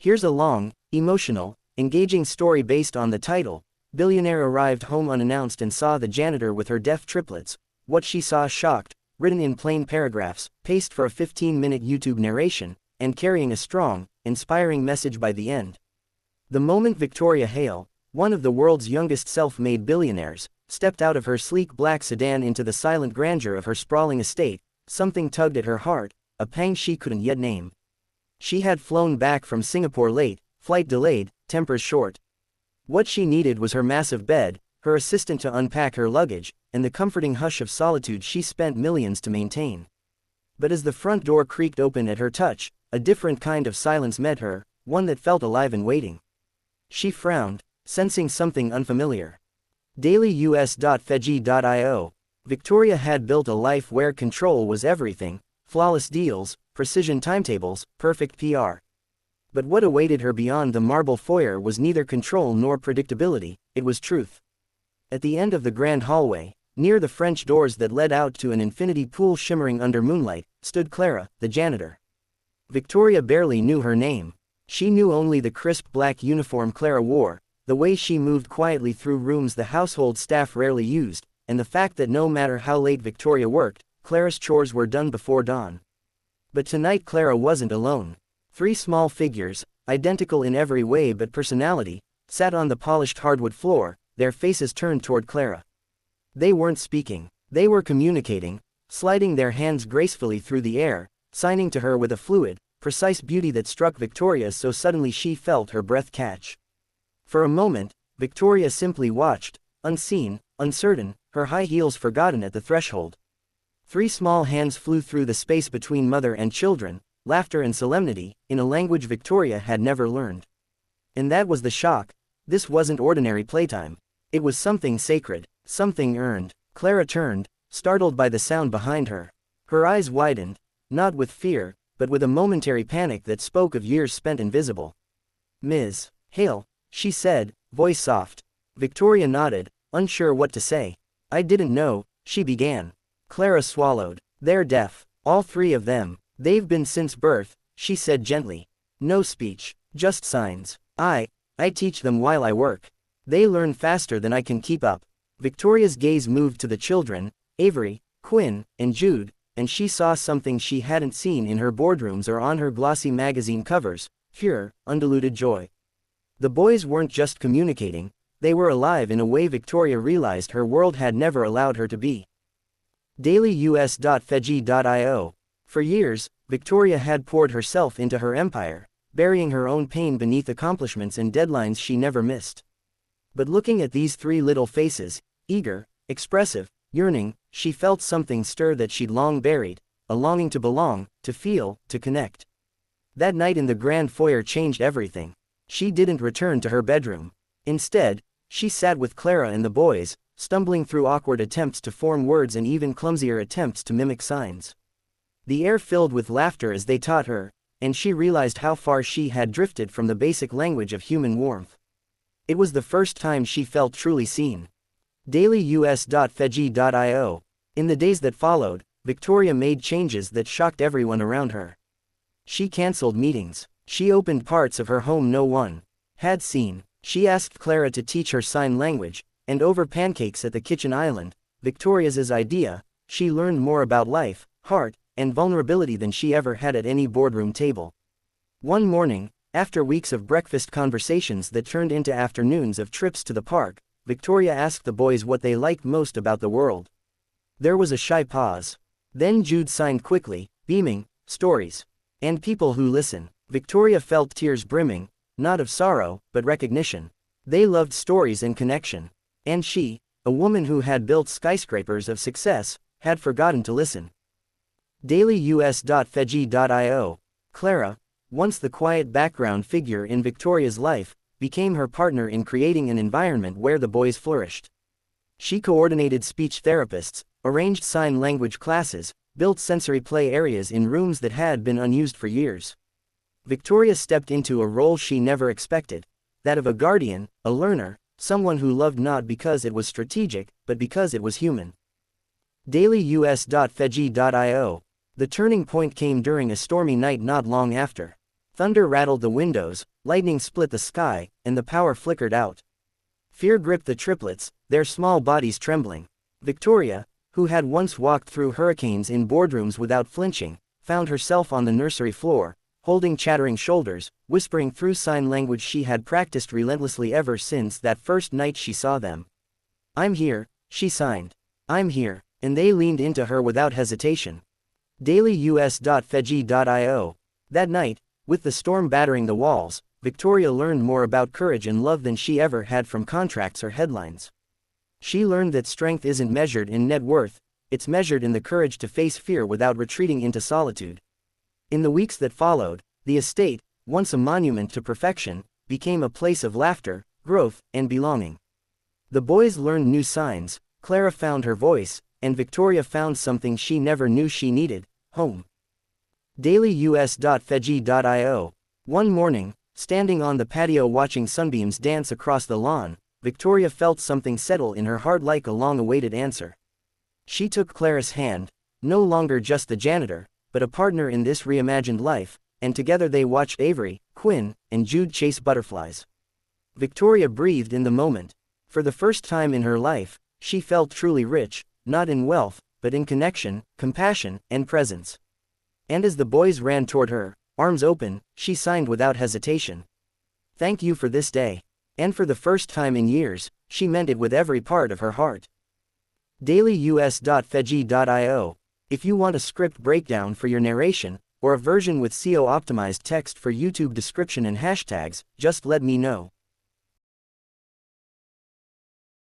Here's a long, emotional, engaging story based on the title. Billionaire arrived home unannounced and saw the janitor with her deaf triplets. What she saw shocked, written in plain paragraphs, paced for a 15-minute YouTube narration, and carrying a strong, inspiring message by the end. The moment Victoria Hale, one of the world's youngest self-made billionaires, stepped out of her sleek black sedan into the silent grandeur of her sprawling estate, something tugged at her heart, a pang she couldn't yet name. She had flown back from Singapore late, flight delayed, tempers short. What she needed was her massive bed, her assistant to unpack her luggage, and the comforting hush of solitude she spent millions to maintain. But as the front door creaked open at her touch, a different kind of silence met her, one that felt alive and waiting. She frowned, sensing something unfamiliar. DailyUS.Fedgy.io. Victoria had built a life where control was everything, flawless deals, precision timetables, perfect PR. But what awaited her beyond the marble foyer was neither control nor predictability, it was truth. At the end of the grand hallway, near the French doors that led out to an infinity pool shimmering under moonlight, stood Clara, the janitor. Victoria barely knew her name. She knew only the crisp black uniform Clara wore, the way she moved quietly through rooms the household staff rarely used, and the fact that no matter how late Victoria worked, Clara's chores were done before dawn. But tonight Clara wasn't alone. 3 small figures, identical in every way but personality, sat on the polished hardwood floor, their faces turned toward Clara. They weren't speaking. They were communicating, sliding their hands gracefully through the air, signing to her with a fluid, precise beauty that struck Victoria so suddenly she felt her breath catch. For a moment, Victoria simply watched, unseen, uncertain, her high heels forgotten at the threshold. 3 small hands flew through the space between mother and children, laughter and solemnity, in a language Victoria had never learned. And that was the shock. This wasn't ordinary playtime. It was something sacred, something earned. Clara turned, startled by the sound behind her. Her eyes widened, not with fear, but with a momentary panic that spoke of years spent invisible. "Ms. Hale," she said, voice soft. Victoria nodded, unsure what to say. "I didn't know," she began. Clara swallowed. "They're deaf. All 3 of them. They've been since birth," she said gently. "No speech, just signs. I teach them while I work. They learn faster than I can keep up." Victoria's gaze moved to the children, Avery, Quinn, and Jude, and she saw something she hadn't seen in her boardrooms or on her glossy magazine covers: pure, undiluted joy. The boys weren't just communicating, they were alive in a way Victoria realized her world had never allowed her to be. DailyUS.Fedgy.io. For years, Victoria had poured herself into her empire, burying her own pain beneath accomplishments and deadlines she never missed. But looking at these 3 little faces, eager, expressive, yearning, she felt something stir that she'd long buried, a longing to belong, to feel, to connect. That night in the grand foyer changed everything. She didn't return to her bedroom. Instead, she sat with Clara and the boys, stumbling through awkward attempts to form words and even clumsier attempts to mimic signs. The air filled with laughter as they taught her, and she realized how far she had drifted from the basic language of human warmth. It was the first time she felt truly seen. DailyUS.Fedgy.io. In the days that followed, Victoria made changes that shocked everyone around her. She canceled meetings. She opened parts of her home no one had seen. She asked Clara to teach her sign language, and over pancakes at the kitchen island, Victoria's idea, she learned more about life, heart, and vulnerability than she ever had at any boardroom table. One morning, after weeks of breakfast conversations that turned into afternoons of trips to the park, Victoria asked the boys what they liked most about the world. There was a shy pause. Then Jude signed quickly, beaming: "Stories. And people who listen." Victoria felt tears brimming, not of sorrow, but recognition. They loved stories and connection. And she, a woman who had built skyscrapers of success, had forgotten to listen. DailyUS.Fedgy.io. Clara, once the quiet background figure in Victoria's life, became her partner in creating an environment where the boys flourished. She coordinated speech therapists, arranged sign language classes, built sensory play areas in rooms that had been unused for years. Victoria stepped into a role she never expected, that of a guardian, a learner, someone who loved not because it was strategic, but because it was human. DailyUS.Fedgy.io. The turning point came during a stormy night not long after. Thunder rattled the windows, lightning split the sky, and the power flickered out. Fear gripped the triplets, their small bodies trembling. Victoria, who had once walked through hurricanes in boardrooms without flinching, found herself on the nursery floor, holding chattering shoulders, whispering through sign language she had practiced relentlessly ever since that first night she saw them. "I'm here," she signed. "I'm here," and they leaned into her without hesitation. DailyUS.Fedgy.io. That night, with the storm battering the walls, Victoria learned more about courage and love than she ever had from contracts or headlines. She learned that strength isn't measured in net worth, it's measured in the courage to face fear without retreating into solitude. In the weeks that followed, the estate, once a monument to perfection, became a place of laughter, growth, and belonging. The boys learned new signs, Clara found her voice, and Victoria found something she never knew she needed: home. DailyUS.Fedgy.io. One morning, standing on the patio watching sunbeams dance across the lawn, Victoria felt something settle in her heart like a long-awaited answer. She took Clara's hand, no longer just the janitor, but a partner in this reimagined life, and together they watched Avery, Quinn, and Jude chase butterflies. Victoria breathed in the moment. For the first time in her life, she felt truly rich, not in wealth, but in connection, compassion, and presence. And as the boys ran toward her, arms open, she signed without hesitation. "Thank you for this day." And for the first time in years, she meant it with every part of her heart. DailyUS.Fedgy.io. If you want a script breakdown for your narration, or a version with SEO-optimized text for YouTube description and hashtags, just let me know.